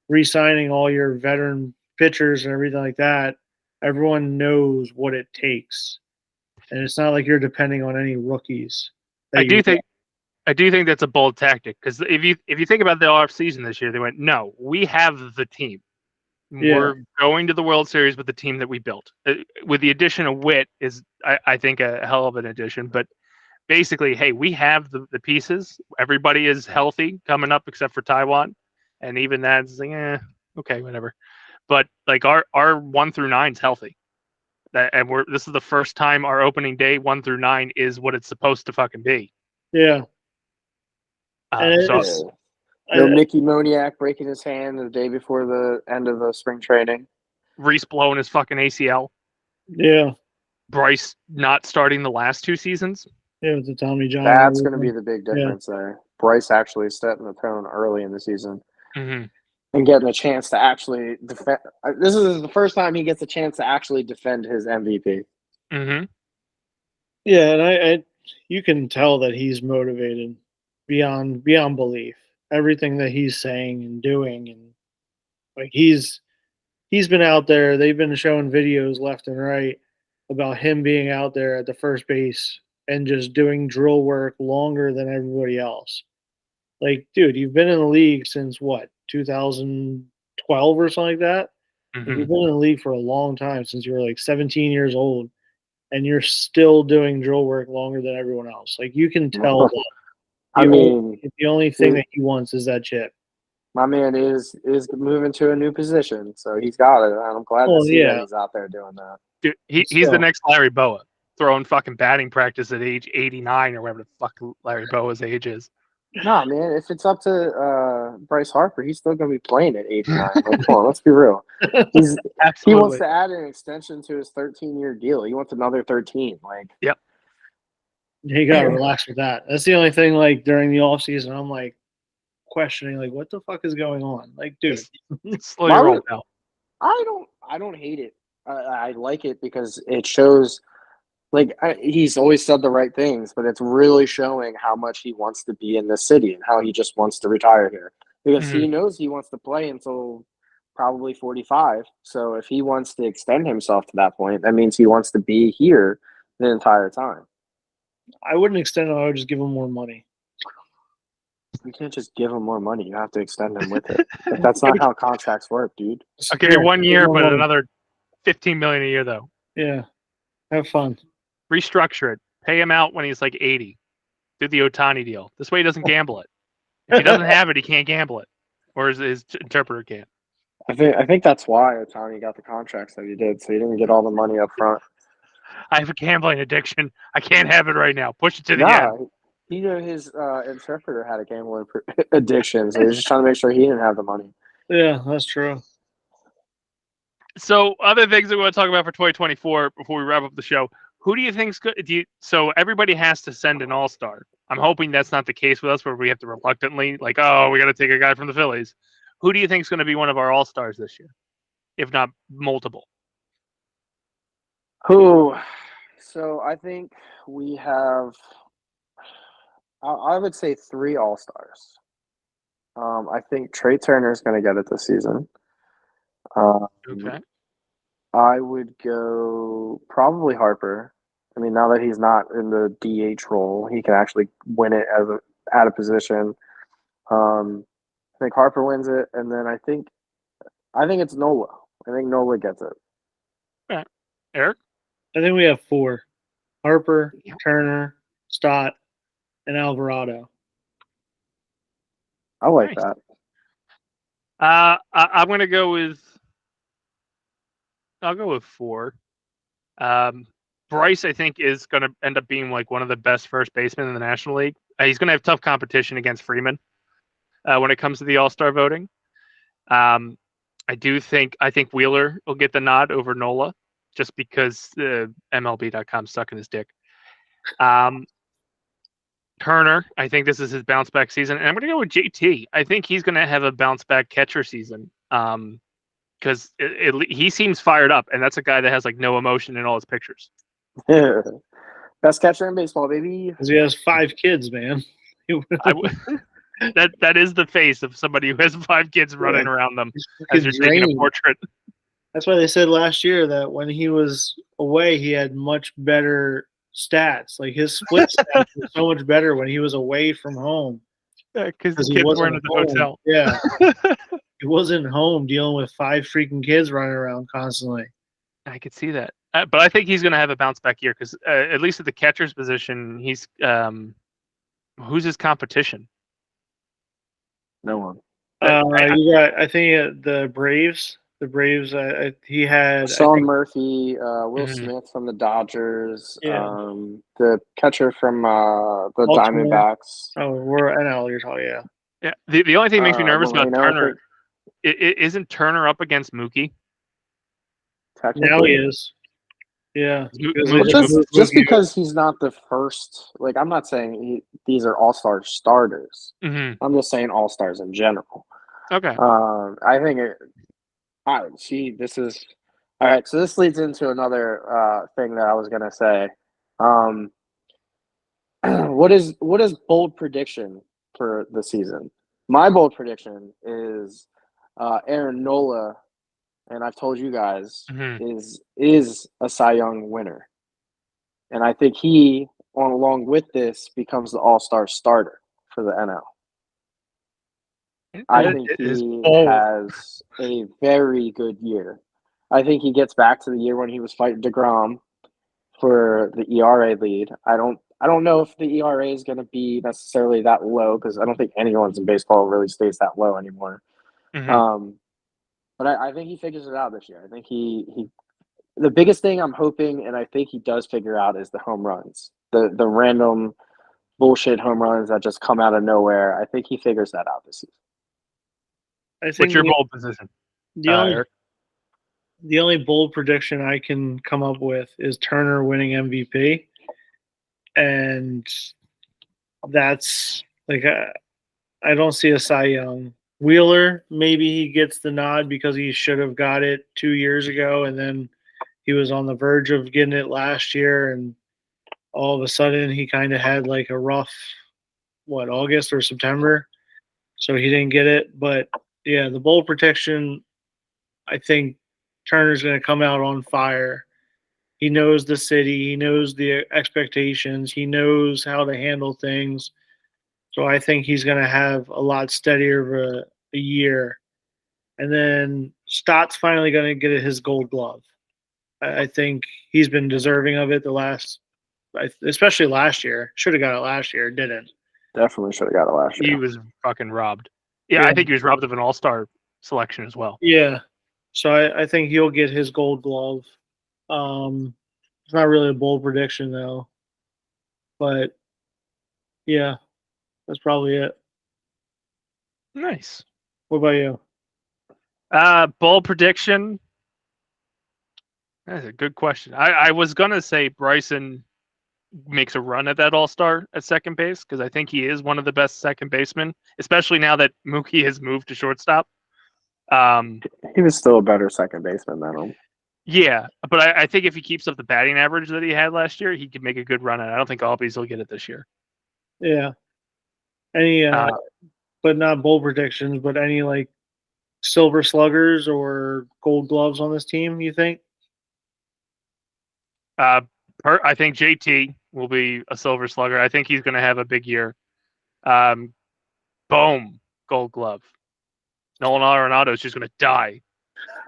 re-signing all your veteran pitchers and everything like that. Everyone knows what it takes, and it's not like you're depending on any rookies.
I do think that's a bold tactic because if you think about the offseason this year, they went, no, we have the team. Yeah. We're going to the World Series with the team that we built. With the addition of Witt is, I think, a hell of an addition. But basically, hey, we have the pieces. Everybody is healthy coming up except for Taiwan. And even that's like, okay, whatever. But like our 1 through 9 is healthy. And this is the first time our opening day 1 through 9 is what it's supposed to fucking be.
Yeah.
No Mickey Moniak breaking his hand the day before the end of the spring training.
Reese blowing his fucking ACL.
Yeah.
Bryce not starting the last 2 seasons.
Yeah, with the Tommy John.
That's going to be the big difference there. Bryce actually setting the tone early in the season.
Mm-hmm.
And getting a chance to actually defend. This is the first time he gets a chance to actually defend his MVP.
Mm-hmm.
Yeah, and you can tell that he's motivated beyond belief. Everything that he's saying and doing, and like he's been out there. They've been showing videos left and right about him being out there at the first base and just doing drill work longer than everybody else. Like, dude, you've been in the league since what, 2012 or something like that? Like,
Mm-hmm.
you've been in the league for a long time, since you were like 17 years old, and you're still doing drill work longer than everyone else. Like, you can tell that the only thing that he wants is that chip.
My man is moving to a new position, so he's got it. And I'm glad to see that he's out there doing that.
Dude, he's the next Larry Boa, throwing fucking batting practice at age 89 or whatever the fuck Larry Boa's age is.
Nah, man, if it's up to Bryce Harper, he's still going to be playing at 89. Like, come on, let's be real. He wants to add an extension to his 13-year deal. He wants another 13. Like,
yep.
You got to relax with that. That's the only thing, like, during the offseason, I'm, like, questioning, like, what the fuck is going on? Like, dude.
Slow your roll down.
I don't hate it. I like it because it shows – like, he's always said the right things, but it's really showing how much he wants to be in this city and how he just wants to retire here. Because he knows he wants to play until probably 45. So if he wants to extend himself to that point, that means he wants to be here the entire time.
I wouldn't extend him. I would just give him more money.
You can't just give him more money. You have to extend him with it. But that's not how contracts work, dude.
I'll give you 1 year, but another $15 million a year, though.
Yeah. Have fun.
Restructure it. Pay him out when he's like 80. Do the Ohtani deal. This way he doesn't gamble it. If he doesn't have it, he can't gamble it. Or his interpreter can't.
I think that's why Ohtani got the contracts that he did, so he didn't get all the money up front.
I have a gambling addiction. I can't have it right now. Push it to the end.
He knew his interpreter had a gambling addiction, so he was just trying to make sure he didn't have the money.
Yeah, that's true.
So other things that we want to talk about for 2024 before we wrap up the show. Who do you think's good? So everybody has to send an all-star. I'm hoping that's not the case with us, where we have to reluctantly, like, oh, we got to take a guy from the Phillies. Who do you think is going to be one of our all-stars this year, if not multiple?
Who? So I think we have, I would say 3 all-stars. I think Trey Turner is going to get it this season.
Okay.
I would go probably Harper. I mean, now that he's not in the DH role, he can actually win it at a position. I think Harper wins it, and then I think it's Nola. I think Nola gets it.
Okay. Eric?
I think we have 4. Harper, Turner, Stott, and Alvarado.
I like that.
I'm going to go with – I'll go with 4. Bryce, I think, is going to end up being like one of the best first basemen in the National League. He's going to have tough competition against Freeman when it comes to the All-Star voting. I think Wheeler will get the nod over Nola just because MLB.com stuck in his dick. Turner, I think this is his bounce back season. And I'm going to go with JT. I think he's going to have a bounce back catcher season because he seems fired up. And that's a guy that has like no emotion in all his pictures.
Best catcher in baseball, baby.
Because he has 5 kids, man.
That is the face of somebody who has 5 kids running around them as you're taking a portrait.
That's why they said last year that when he was away, he had much better stats. Like his split stats were so much better when he was away from home.
Because the kids weren't at the hotel.
Yeah. He wasn't home dealing with 5 freaking kids running around constantly.
I could see that. But I think he's going to have a bounce back year because at least at the catcher's position, he's who's his competition?
No one.
I think the Braves. The Braves. He had
Sean Murphy, Will Smith from the Dodgers, the catcher from the Diamondbacks.
Oh, we're NL. You're talking, yeah.
Yeah. The only thing that makes me nervous about Turner isn't Turner up against Mookie.
Now he is. Yeah.
Just because he's not the first, like, I'm not saying these are all-star starters.
Mm-hmm.
I'm just saying all-stars in general.
Okay.
I think this is all right. So this leads into another thing that I was gonna say. What is bold prediction for the season? My bold prediction is Aaron Nola, and I've told you guys is a Cy Young winner, and I think he along with this, becomes the all-star starter for the NL. I think he has a very good year. I think he gets back to the year when he was fighting DeGrom for the ERA lead. I don't know if the ERA is going to be necessarily that low because I don't think anyone's in baseball really stays that low anymore.
Mm-hmm.
But I think he figures it out this year. I think he the biggest thing I'm hoping, and I think he does figure out, is the home runs. The random bullshit home runs that just come out of nowhere. I think he figures that out this season.
I think
What's your bold position, Eric?
The only bold prediction I can come up with is Turner winning MVP, and that's like I don't see a Cy Young. Wheeler, maybe he gets the nod because he should have got it 2 years ago, and then he was on the verge of getting it last year, and all of a sudden he kind of had like a rough, August or September, so he didn't get it. But yeah, the bold prediction, I think Turner's going to come out on fire. He knows the city. He knows the expectations. He knows how to handle things. So I think he's going to have a lot steadier of a year. And then Stott's finally going to get his gold glove. I think he's been deserving of it especially last year. Should have got it last year. Didn't.
Definitely should have got it last year.
He was fucking robbed. Yeah, I think he was robbed of an all-star selection as well.
Yeah. So I think he'll get his gold glove. It's not really a bold prediction, though. But, yeah, that's probably it.
Nice.
What about you?
Bold prediction. That's a good question. I was going to say Bryson makes a run at that all-star at second base because I think he is one of the best second basemen, especially now that Mookie has moved to shortstop.
He was still a better second baseman than him.
Yeah, but I think if he keeps up the batting average that he had last year, he could make a good run at it. I don't think Albies will get it this year.
Yeah. Any, but not bold predictions, but any like silver sluggers or gold gloves on this team, you think?
I think JT will be a silver slugger. I think he's going to have a big year. Boom, gold glove. Nolan Arenado is just going to die,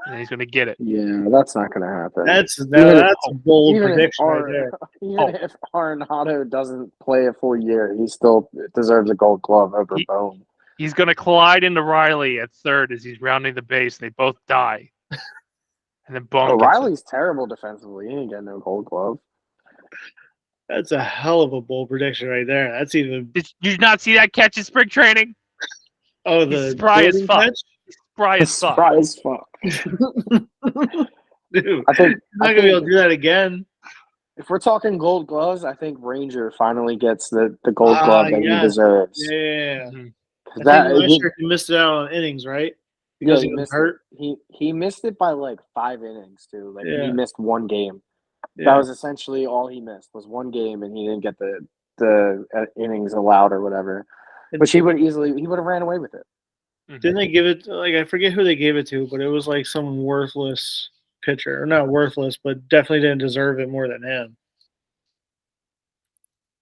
and he's going to get it.
Yeah, that's not going to happen.
That's a bold prediction right there.
Even if Arenado doesn't play a full year, he still deserves a gold glove over Bohm.
He's going to collide into Riley at third as he's rounding the base, and they both die. And then Bohm.
Riley's terrible defensively. He ain't getting no gold glove.
That's a hell of a bold prediction right there. That's even.
Did you not see that catch in spring training?
Oh,
he's spry as fuck.
Catch?
He's spry as fuck.
Spry as fuck.
Dude, I think I'm not gonna be able to do that again.
If we're talking gold gloves, I think Ranger finally gets the gold glove that he deserves.
Yeah.
Mm-hmm.
Last year he missed it out on innings, right? Because he was hurt.
He missed it by like 5 innings too. Like he missed one game.
Yeah.
That was essentially all he missed was one game, and he didn't get the innings allowed or whatever. Which he would have ran away with it.
Didn't they give it I forget who they gave it to, but it was like some worthless pitcher, or not worthless, but definitely didn't deserve it more than him.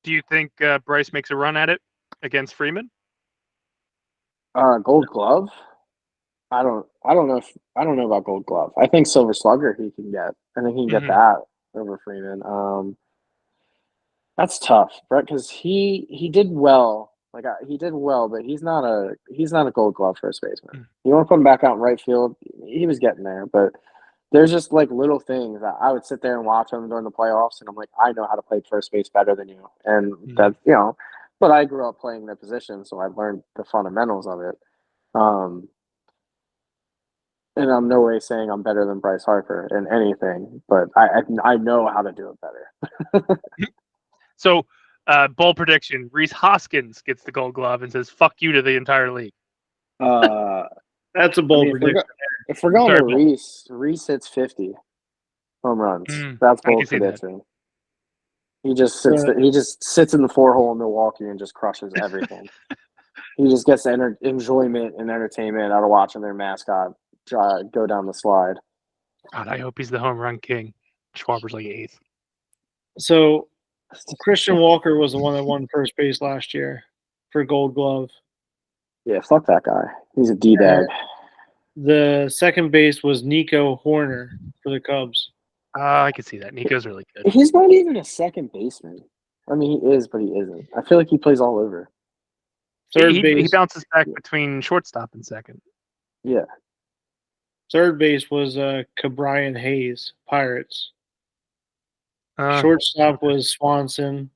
Do you think Bryce makes a run at it against Freeman?
Gold glove? I don't know about gold glove. I think silver slugger he can get. I think he can get that over Freeman. That's tough, Brett, because he did well. He did well, but he's not a gold glove first baseman. You want to put him back out in right field? He was getting there, but there's just like little things that I would sit there and watch him during the playoffs, and I'm like, I know how to play first base better than you, and that's But I grew up playing the position, so I learned the fundamentals of it. And I'm no way saying I'm better than Bryce Harper in anything, but I know how to do it better.
So, bold prediction: Rhys Hoskins gets the Gold Glove and says "fuck you" to the entire league.
That's a bold prediction.
If we're going to Rhys hits 50 home runs. That's bold prediction. He just sits. He just sits in the 4-hole in Milwaukee and just crushes everything. He just gets enjoyment and entertainment out of watching their mascot go down the slide.
God, I hope he's the home run king. Schwarber's like 8th.
So Christian Walker was the one that won first base last year for Gold Glove.
Yeah, fuck that guy. He's a D-bag.
The second base was Nico Horner for the Cubs.
I can see that. Nico's really good.
He's not even a second baseman. I mean, he is, but he isn't. I feel like he plays all over.
Third base.
He bounces back between shortstop and second.
Yeah.
Third base was Cabrian Hayes, Pirates. Shortstop was Swanson.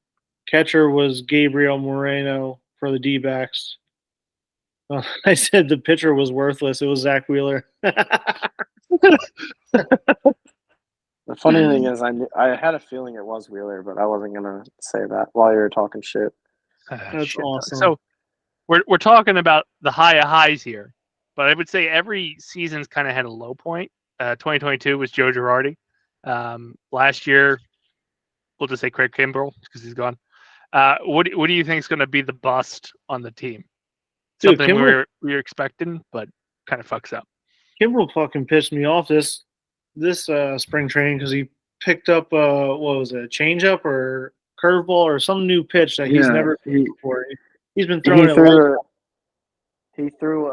Catcher was Gabriel Moreno for the D-backs. Well, I said the pitcher was worthless. It was Zach Wheeler.
The funny thing is, I had a feeling it was Wheeler, but I wasn't gonna say that while you were talking shit.
That's awesome.
So we're talking about the high of highs here, but I would say every season's kind of had a low point. 2022 was Joe Girardi. Last year, we'll just say Craig Kimbrell because he's gone. What do you think is going to be the bust on the team? Something Kimbrell, we were expecting, but kind of fucks up.
Kimbrell fucking pissed me off this spring training because he picked up what was it, a changeup or curveball or some new pitch that he's never thrown before. He's been throwing
He threw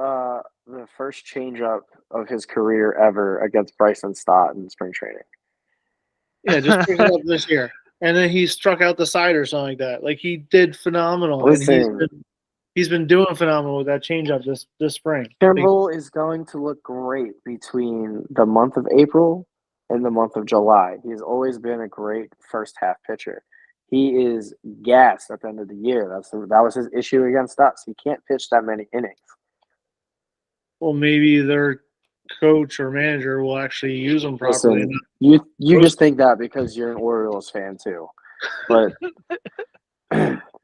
the first changeup of his career ever against Bryson Stott in spring training.
Yeah, just picked it up this year. And then he struck out the side or something like that. Like, he did phenomenal.
Listen,
and he's been doing phenomenal with that changeup this spring.
Kimbrell is going to look great between the month of April and the month of July. He's always been a great first half pitcher. He is gassed at the end of the year. That was his issue against us. He can't pitch that many innings.
Well, maybe their coach or manager will actually use him properly.
Listen, you just think that because you're an Orioles fan too, but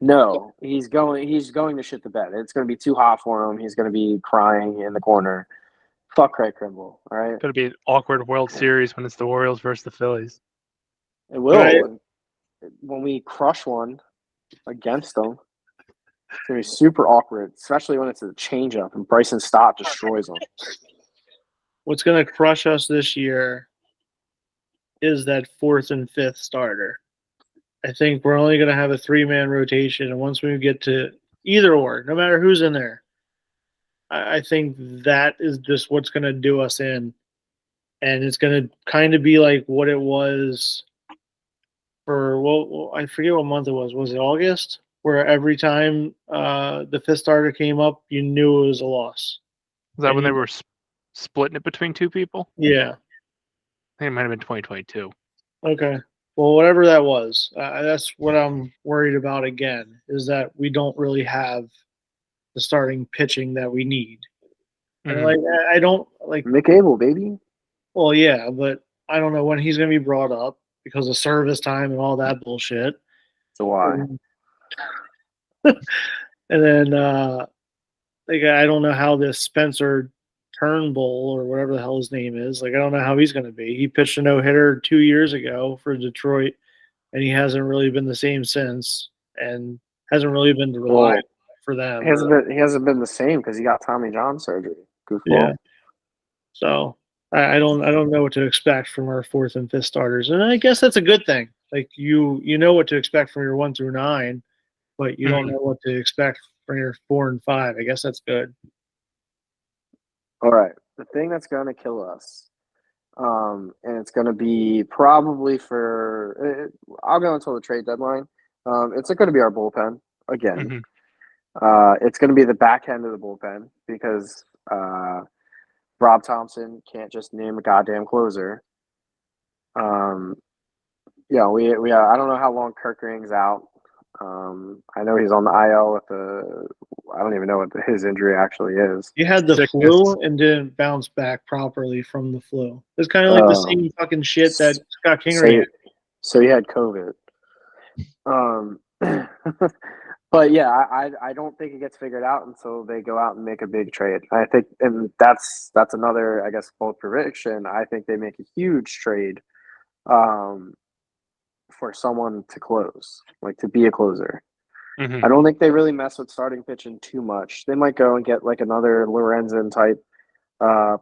no, he's going to shit the bed. It's going to be too hot for him. He's going to be crying in the corner. Fuck Craig Kimbrell. All right,
it's going to be an awkward World Series when it's the Orioles versus the Phillies.
It will. Right. When we crush one against them, it's going to be super awkward, especially when it's a changeup and Bryson Stott destroys them.
What's going to crush us this year is that fourth and fifth starter. I think we're only going to have a 3-man rotation, and once we get to either or, no matter who's in there, I think that is just what's going to do us in. And it's going to kind of be like what it was for, well, I forget what month it was. Was it August? Where every time the fifth starter came up, you knew it was a loss.
Was that when they were splitting it between two people?
Yeah.
I think it might have been 2022.
Okay. Well, whatever that was, that's what I'm worried about again, is that we don't really have the starting pitching that we need.
Mm-hmm.
And I don't like
Mick Abel, baby.
Well, yeah, but I don't know when he's going to be brought up because of service time and all that bullshit.
So why?
And then, I don't know how this Spencer Turnbull or whatever the hell his name is. I don't know how he's going to be. He pitched a no-hitter 2 years ago for Detroit, and he hasn't really been the same since, and hasn't really been reliable for them.
He hasn't been the same because he got Tommy John surgery. Goofball.
Yeah. So I don't know what to expect from our fourth and fifth starters, and I guess that's a good thing. Like you know what to expect from your 1 through 9, but you don't know what to expect from your 4 and 5. I guess that's good.
All right. The thing that's going to kill us, and it's going to be probably I'll go until the trade deadline. It's going to be our bullpen again. Mm-hmm. It's going to be the back end of the bullpen because Rob Thompson can't just name a goddamn closer. We I don't know how long Kirkering's out. I know he's on the IL with I don't even know what his injury actually is.
He had the flu and didn't bounce back properly from the flu. It's kind of like the same fucking shit that Scott Kingery had.
So he had COVID. But yeah, I don't think it gets figured out until they go out and make a big trade. I think, and that's another, I guess, bold prediction. I think they make a huge trade for someone to close, like to be a closer. Mm-hmm. I don't think they really mess with starting pitching too much. They might go and get like another Lorenzen type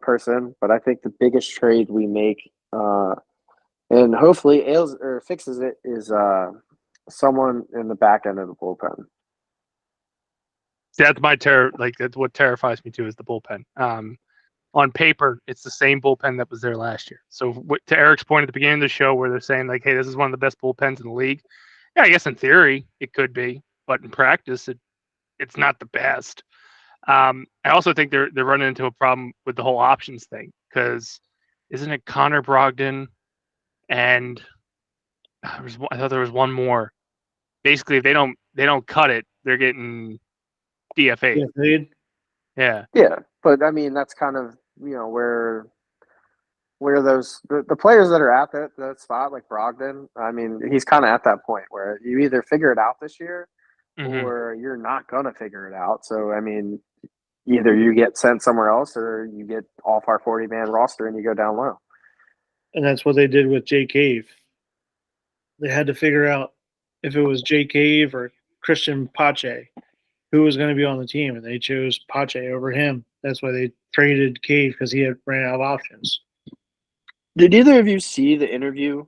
person, but I think the biggest trade we make, and hopefully fixes it, is someone in the back end of the bullpen.
That's my terror. Like that's what terrifies me too is the bullpen. On paper, it's the same bullpen that was there last year. So to Eric's point at the beginning of the show, where they're saying like, "Hey, this is one of the best bullpens in the league." Yeah, I guess in theory it could be, but in practice, it's not the best. I also think they're running into a problem with the whole options thing because isn't it Connor Brogdon and I thought there was one more. Basically, if they don't cut it, they're getting DFA. Yeah.
Yeah, but I mean that's kind of where those the players that are at that spot like Brogdon. I mean he's kind of at that point where you either figure it out this year or you're not gonna figure it out. So I mean either you get sent somewhere else or you get off our 40-man roster and you go down low.
And that's what they did with Jay Cave. They had to figure out if it was Jay Cave or Christian Pache who was going to be on the team, and they chose Pache over him. That's why they traded Cave because he had ran out of options.
Did either of you see the interview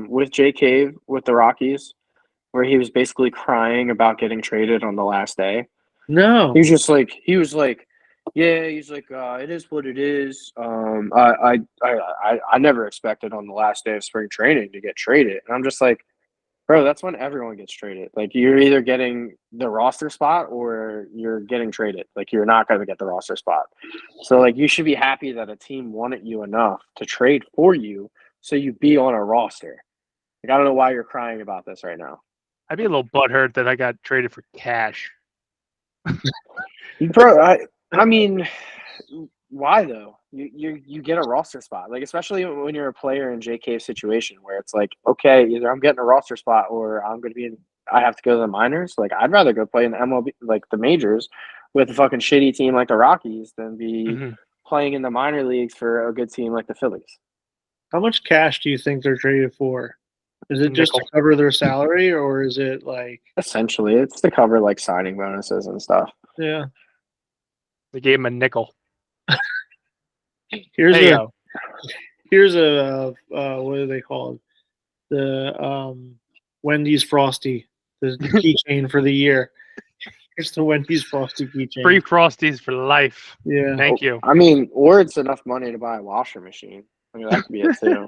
with Jay Cave with the Rockies where he was basically crying about getting traded on the last day?
No.
He was like, yeah, he's like, it is what it is. I never expected on the last day of spring training to get traded. And I'm just like, bro, that's when everyone gets traded. Like, you're either getting the roster spot or you're getting traded. Like, you're not going to get the roster spot. So, like, you should be happy that a team wanted you enough to trade for you so you be on a roster. Like, I don't know why you're crying about this right now.
I'd be a little butthurt that I got traded for cash.
Bro, I mean, why though? You get a roster spot, like especially when you're a player in JK's situation where it's like, okay, either I'm getting a roster spot or I'm going to be I have to go to the minors. Like I'd rather go play in the MLB, like the majors, with a fucking shitty team like the Rockies than be playing in the minor leagues for a good team like the Phillies.
How much cash do you think they're traded for? Is it just to cover their salary, or is it like
essentially it's to cover like signing bonuses and stuff?
Yeah.
They gave him a nickel.
Here's a what do they call it? The Wendy's Frosty, the keychain for the year. Here's the Wendy's Frosty keychain.
Free Frosties for life.
Yeah.
Thank you.
I mean, or it's enough money to buy a washer machine. I mean, that could be it too.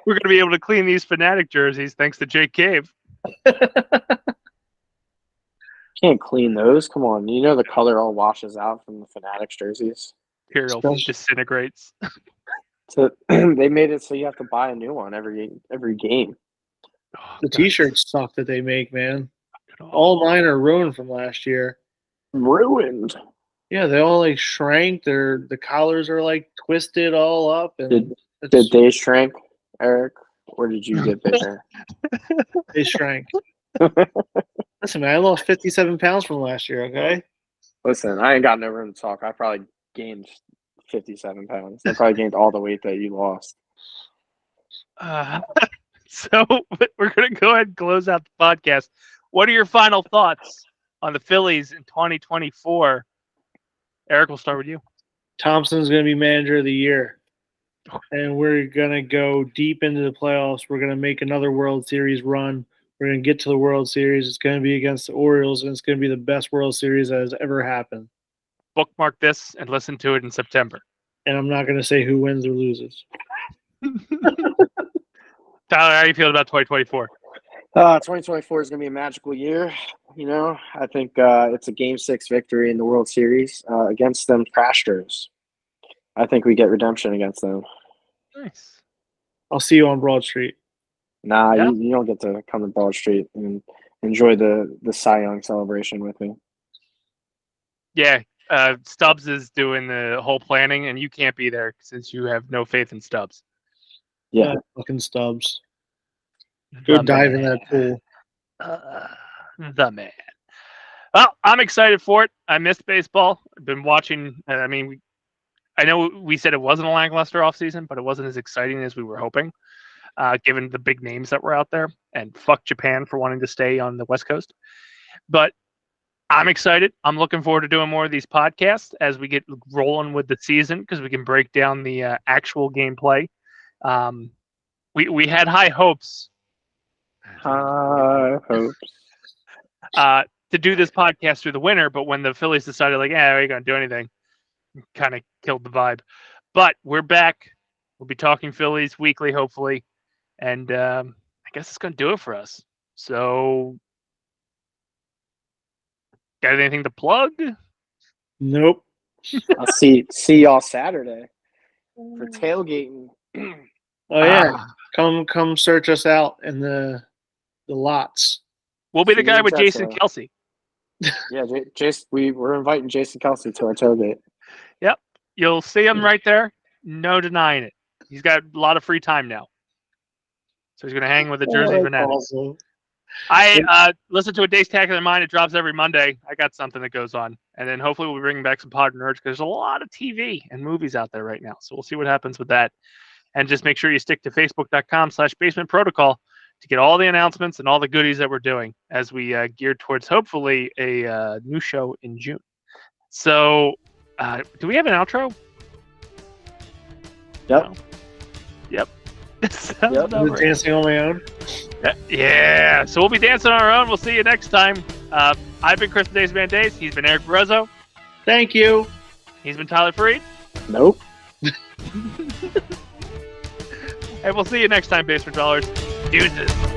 We're going to be able to clean these Phanatic jerseys thanks to Jake Cave.
Can't clean those. Come on. You know the color all washes out from the Phanatics jerseys.
Material disintegrates.
So they made it so you have to buy a new one every game.
The T-shirts suck that they make, man. All mine are ruined from last year.
Ruined.
Yeah, they all like shrank. The collars are like twisted all up. And
did they shrink, Eric, or did you get bigger?
They shrank. Listen, man, I lost 57 pounds from last year. Okay.
Listen, I ain't got no room to talk. I probably gained 57 pounds. I probably gained all the weight that you lost.
So we're going to go ahead and close out the podcast. What are your final thoughts on the Phillies in 2024? Eric, we'll start with you.
Thompson's going to be manager of the year. And we're going to go deep into the playoffs. We're going to make another World Series run. We're going to get to the World Series. It's going to be against the Orioles, and it's going to be the best World Series that has ever happened.
Bookmark this and listen to it in September.
And I'm not going to say who wins or loses.
Tyler, how do you feel about 2024?
2024 is going to be a magical year. You know, I think it's a Game 6 victory in the World Series against them Crasters. I think we get redemption against them.
Nice.
I'll see you on Broad Street.
Nah, yeah. you don't get to come to Broad Street and enjoy the Cy Young celebration with me.
Yeah, Stubbs is doing the whole planning, and you can't be there since you have no faith in Stubbs.
Yeah,
fucking Stubbs. Go dive in that pool.
The man. Well, I'm excited for it. I missed baseball. I've been watching. I mean, I know we said it wasn't a lackluster offseason, but it wasn't as exciting as we were hoping, given the big names that were out there. And fuck Japan for wanting to stay on the West Coast. But I'm excited. I'm looking forward to doing more of these podcasts as we get rolling with the season because we can break down the actual gameplay. We had high hopes
High hopes.
To do this podcast through the winter, but when the Phillies decided, like, we ain't going to do anything, kind of killed the vibe. But we're back. We'll be talking Phillies weekly, hopefully. And I guess it's going to do it for us. So, got anything to plug?
Nope.
I'll see y'all Saturday for tailgating.
Oh yeah, come search us out in the lots.
We'll be the guy with Jason Kelsey.
Yeah, we're inviting Jason Kelsey to our tailgate.
Yep, you'll see him right there. No denying it. He's got a lot of free time now, so he's going to hang with the Jersey Phanatics. Awesome. I listen to a Dace-tacular Mind. It drops every Monday. I got something that goes on, and then hopefully we'll be bringing back some pod nerds because there's a lot of TV and movies out there right now. So we'll see what happens with that. And just make sure you stick to facebook.com/basement protocol to get all the announcements and all the goodies that we're doing as we gear towards hopefully a new show in June. So, do we have an outro?
Yep.
No. Yep.
Yep. Dancing on my own.
Yeah. So we'll be dancing on our own. We'll see you next time. I've been Chris the Dace Man Dace. He's been Erik Burruezo.
Thank you.
He's been Tyler Fried.
Nope.
And we'll see you next time, Basement Dwellers. Deuces.